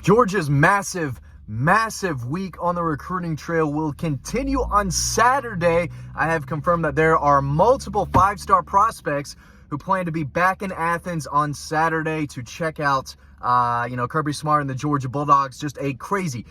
Georgia's massive week on the recruiting trail will continue on Saturday. I have confirmed that there are multiple five-star prospects who plan to be back in Athens on Saturday to check out, Kirby Smart and the Georgia Bulldogs. Just a crazy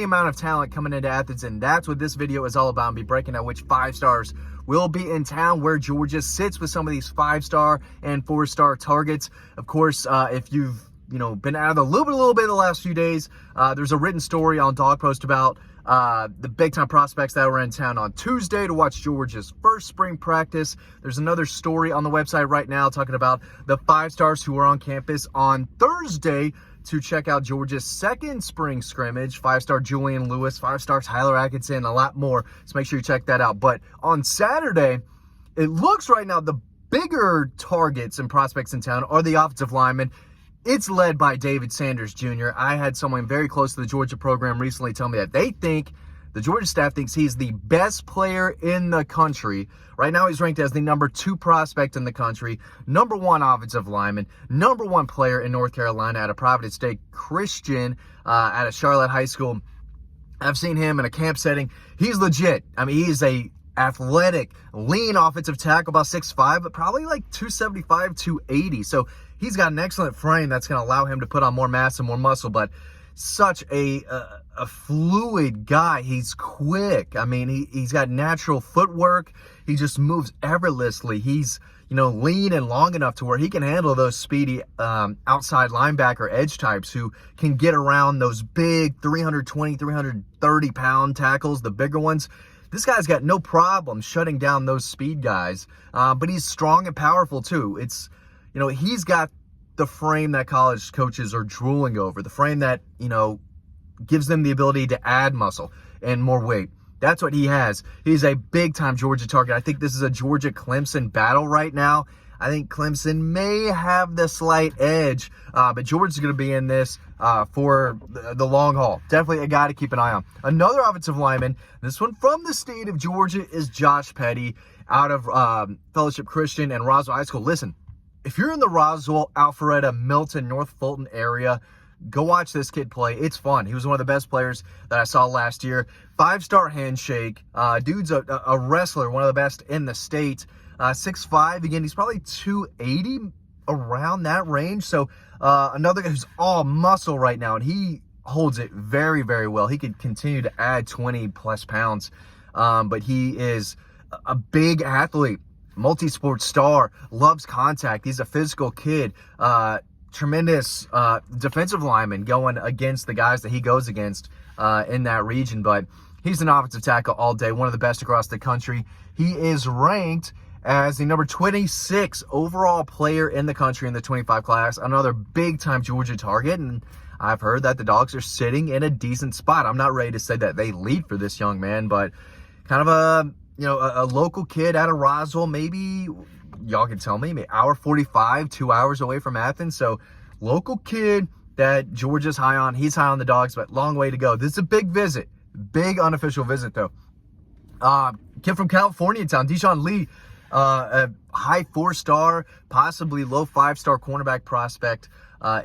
amount of talent coming into Athens, and that's what this video is all about. I'll be breaking out which five stars will be in town, where Georgia sits with some of these five-star and four-star targets. Of course, if you've been out of the loop a little bit the last few days, there's a written story on Dawg Post about the big-time prospects that were in town on Tuesday to watch Georgia's first spring practice. There's another story on the website right now talking about the five-stars who were on campus on Thursday to check out Georgia's second spring scrimmage. Five-star Julian Lewis, five-star Tyler Atkinson, a lot more. So make sure you check that out. But on Saturday, it looks right now the bigger targets and prospects in town are the offensive linemen. It's led by David Sanders Jr. I had someone very close to the Georgia program recently tell me that the Georgia staff thinks he's the best player in the country. Right now, he's ranked as the number 2 prospect in the country, number 1 offensive lineman, number 1 player in North Carolina at a Providence State Christian at a Charlotte High School. I've seen him in a camp setting. He's legit. I mean, he's a athletic, lean offensive tackle, about 6'5", but probably like 275, 280. So he's got an excellent frame that's going to allow him to put on more mass and more muscle, but such a fluid guy. He's quick. I mean, he's got natural footwork. He just moves effortlessly. He's, lean and long enough to where he can handle those speedy outside linebacker edge types who can get around those big 320, 330-pound tackles, the bigger ones. This guy's got no problem shutting down those speed guys, but he's strong and powerful too. It's, he's got the frame that college coaches are drooling over, the frame that, gives them the ability to add muscle and more weight. That's what he has. He's a big-time Georgia target. I think this is a Georgia-Clemson battle right now. I think Clemson may have the slight edge, but Georgia's going to be in this for the long haul. Definitely a guy to keep an eye on. Another offensive lineman, this one from the state of Georgia, is Josh Petty out of Fellowship Christian and Roswell High School. Listen, if you're in the Roswell, Alpharetta, Milton, North Fulton area, go watch this kid play. It's fun. He was one of the best players that I saw last year. 5-star handshake. Dude's a wrestler, one of the best in the state. 6'5". Again, he's probably 280, around that range. So another guy who's all muscle right now, and he holds it very, very well. He could continue to add 20-plus pounds, but he is a big athlete, multi-sport star, loves contact. He's a physical kid. Tremendous defensive lineman going against the guys that he goes against in that region. But he's an offensive tackle all day, one of the best across the country. He is ranked as the number 26 overall player in the country in the 25 class. Another big-time Georgia target, and I've heard that the Dogs are sitting in a decent spot. I'm not ready to say that they lead for this young man, but kind of a local kid out of Roswell, maybe y'all can tell me, maybe hour 45, 2 hours away from Athens. So local kid that Georgia's high on. He's high on the Dogs, but long way to go. This is a big visit, big unofficial visit though. Kid from California town, Deshaun Lee, a high 4-star, possibly low 5-star cornerback prospect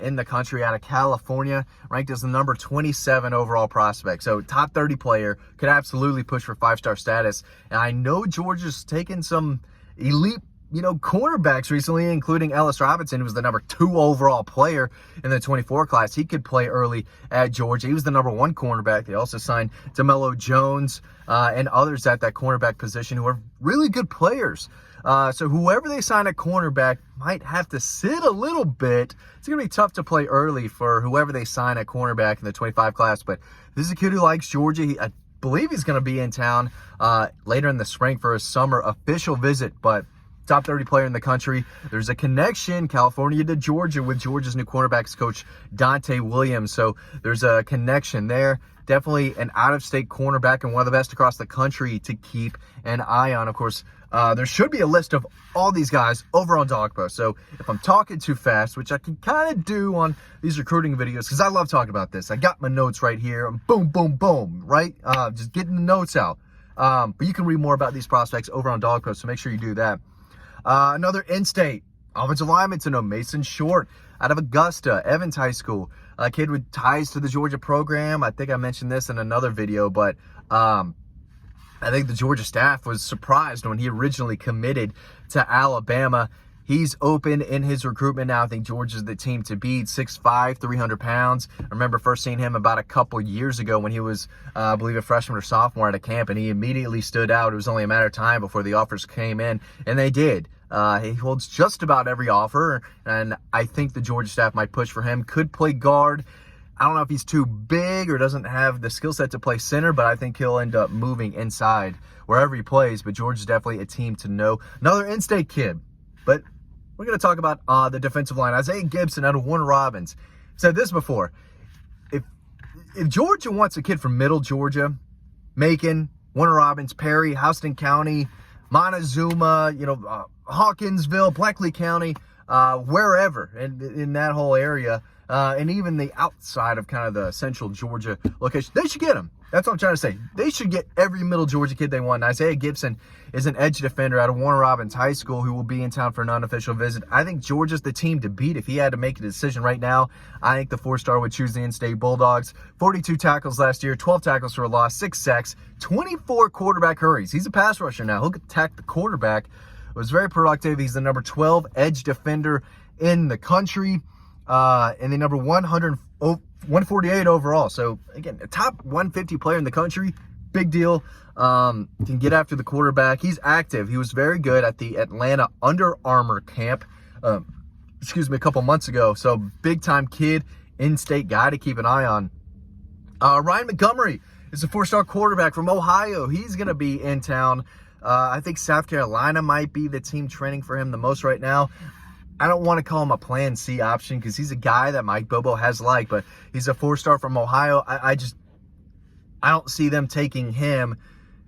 in the country out of California, ranked as the number 27 overall prospect. So top 30 player, could absolutely push for 5-star status. And I know Georgia's taken some elite cornerbacks recently, including Ellis Robinson, who was the number 2 overall player in the 24 class. He could play early at Georgia. He was the number 1 cornerback. They also signed DeMello Jones and others at that cornerback position who are really good players. So whoever they sign at cornerback might have to sit a little bit. It's going to be tough to play early for whoever they sign at cornerback in the 25 class. But this is a kid who likes Georgia. I believe he's going to be in town later in the spring for a summer official visit. But top 30 player in the country. There's a connection, California to Georgia, with Georgia's new cornerbacks coach, Dante Williams. So there's a connection there. Definitely an out-of-state cornerback and one of the best across the country to keep an eye on. Of course, there should be a list of all these guys over on Dawg Post. So if I'm talking too fast, which I can kind of do on these recruiting videos, because I love talking about this. I got my notes right here. Boom, boom, boom, right? Just getting the notes out. But you can read more about these prospects over on Dawg Post, so make sure you do that. Another in-state Offensive lineman to know, Mason Short out of Augusta, Evans High School. A kid with ties to the Georgia program. I think I mentioned this in another video, but I think the Georgia staff was surprised when he originally committed to Alabama. He's open in his recruitment now. I think Georgia's the team to beat. 6'5", 300 pounds. I remember first seeing him about a couple years ago when he was, I believe, a freshman or sophomore at a camp, and he immediately stood out. It was only a matter of time before the offers came in, and they did. He holds just about every offer, and I think the Georgia staff might push for him. Could play guard. I don't know if he's too big or doesn't have the skill set to play center, but I think he'll end up moving inside wherever he plays. But Georgia's definitely a team to know. Another in-state kid, but we're going to talk about the defensive line. Isaiah Gibson out of Warner Robins. I've said this before. If Georgia wants a kid from Middle Georgia, Macon, Warner Robins, Perry, Houston County, Montezuma, Hawkinsville, Bleckley County, wherever in that whole area, and even the outside of kind of the central Georgia location, they should get him. That's what I'm trying to say. They should get every Middle Georgia kid they want. And Isaiah Gibson is an edge defender out of Warner Robins High School who will be in town for an unofficial visit. I think Georgia's the team to beat. If he had to make a decision right now, I think the 4-star would choose the in-state Bulldogs. 42 tackles last year, 12 tackles for a loss, 6 sacks, 24 quarterback hurries. He's a pass rusher now. He'll attack the quarterback. Was very productive. He's the number 12 edge defender in the country, and the number 148 overall. So again, a top 150 player in the country. Big deal. Can get after the quarterback. He's active. He was very good at the Atlanta Under Armour camp, a couple months ago. So big time kid, in-state guy to keep an eye on. Ryan Montgomery is a 4-star quarterback from Ohio. He's going to be in town. I think South Carolina might be the team training for him the most right now. I don't want to call him a plan C option because he's a guy that Mike Bobo has liked, but he's a 4-star from Ohio. I don't see them taking him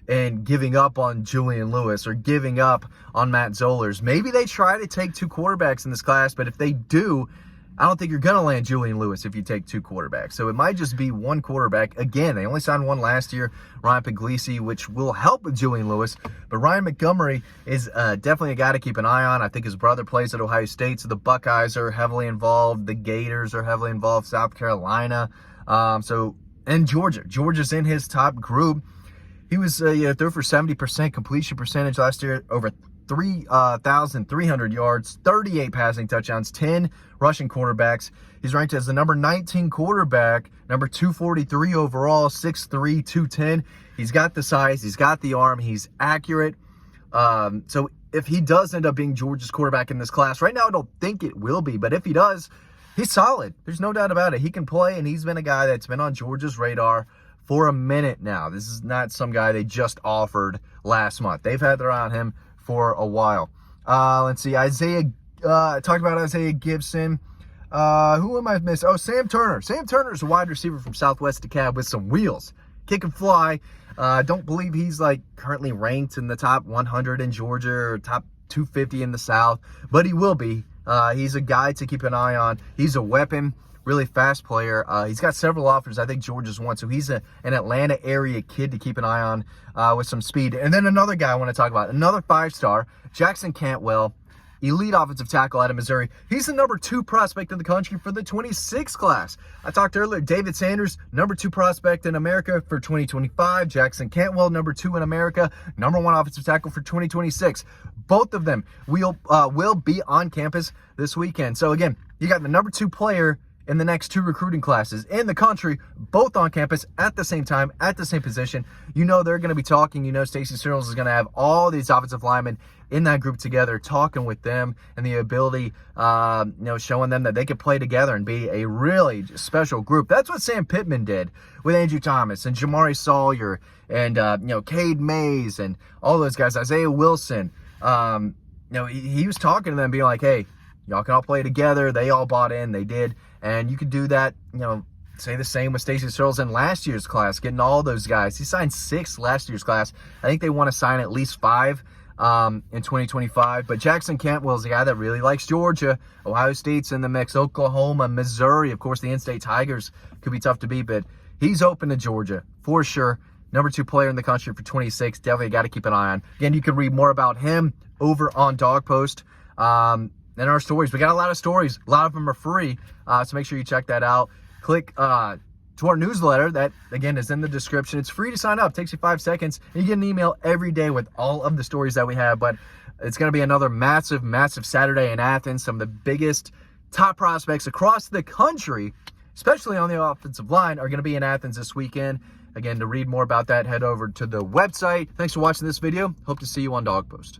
and giving up on Julian Lewis or giving up on Matt Zollers. Maybe they try to take 2 quarterbacks in this class, but if they do, I don't think you're going to land Julian Lewis if you take 2 quarterbacks. So it might just be 1 quarterback. Again, they only signed 1 last year, Ryan Puglisi, which will help with Julian Lewis. But Ryan Montgomery is definitely a guy to keep an eye on. I think his brother plays at Ohio State, so the Buckeyes are heavily involved. The Gators are heavily involved. South Carolina. And Georgia. Georgia's in his top group. He was threw for 70% completion percentage last year, over 3,300 yards, 38 passing touchdowns, 10 rushing quarterbacks. He's ranked as the number 19 quarterback, number 243 overall, 6'3", 210. He's got the size, he's got the arm, he's accurate. So if he does end up being Georgia's quarterback in this class, right now I don't think it will be, but if he does, he's solid. There's no doubt about it. He can play, and he's been a guy that's been on Georgia's radar for a minute now. This is not some guy they just offered last month. They've had their eye on him for a while. Let's see. Talked about Isaiah Gibson. Who am I missing? Oh, Sam Turner. Sam Turner is a wide receiver from Southwest DeKalb with some wheels. Kick and fly. Don't believe he's currently ranked in the top 100 in Georgia or top 250 in the South, but he will be. He's a guy to keep an eye on. He's a weapon. Really fast player. He's got several offers. I think Georgia's one. So he's an Atlanta area kid to keep an eye on with some speed. And then another guy I want to talk about, another 5-star, Jackson Cantwell, elite offensive tackle out of Missouri. He's the number 2 prospect in the country for the 26 class. I talked earlier, David Sanders, number 2 prospect in America for 2025. Jackson Cantwell, number 2 in America, number 1 offensive tackle for 2026. Both of them will be on campus this weekend. So again, you got the number 2 player in the next 2 recruiting classes in the country, both on campus at the same time, at the same position. You know they're going to be talking. You know Stacy Searles is going to have all these offensive linemen in that group together, talking with them, and the ability, showing them that they could play together and be a really special group. That's what Sam Pittman did with Andrew Thomas and Jamari Sawyer and, Cade Mays and all those guys, Isaiah Wilson. He was talking to them, being like, hey, y'all can all play together. They all bought in. They did. And you could do that, say the same with Stacy Searles in last year's class, getting all those guys. He signed 6 last year's class. I think they want to sign at least 5 in 2025. But Jackson Cantwell is a guy that really likes Georgia. Ohio State's in the mix. Oklahoma, Missouri. Of course, the in-state Tigers could be tough to beat, but he's open to Georgia for sure. Number 2 player in the country for 26. Definitely got to keep an eye on. Again, you can read more about him over on Dawg Post. then our stories. We got a lot of stories. A lot of them are free, so make sure you check that out. Click to our newsletter that, again, is in the description. It's free to sign up. It takes you 5 seconds. And you get an email every day with all of the stories that we have. But it's going to be another massive, massive Saturday in Athens. Some of the biggest top prospects across the country, especially on the offensive line, are going to be in Athens this weekend. Again, to read more about that, head over to the website. Thanks for watching this video. Hope to see you on Dawg Post.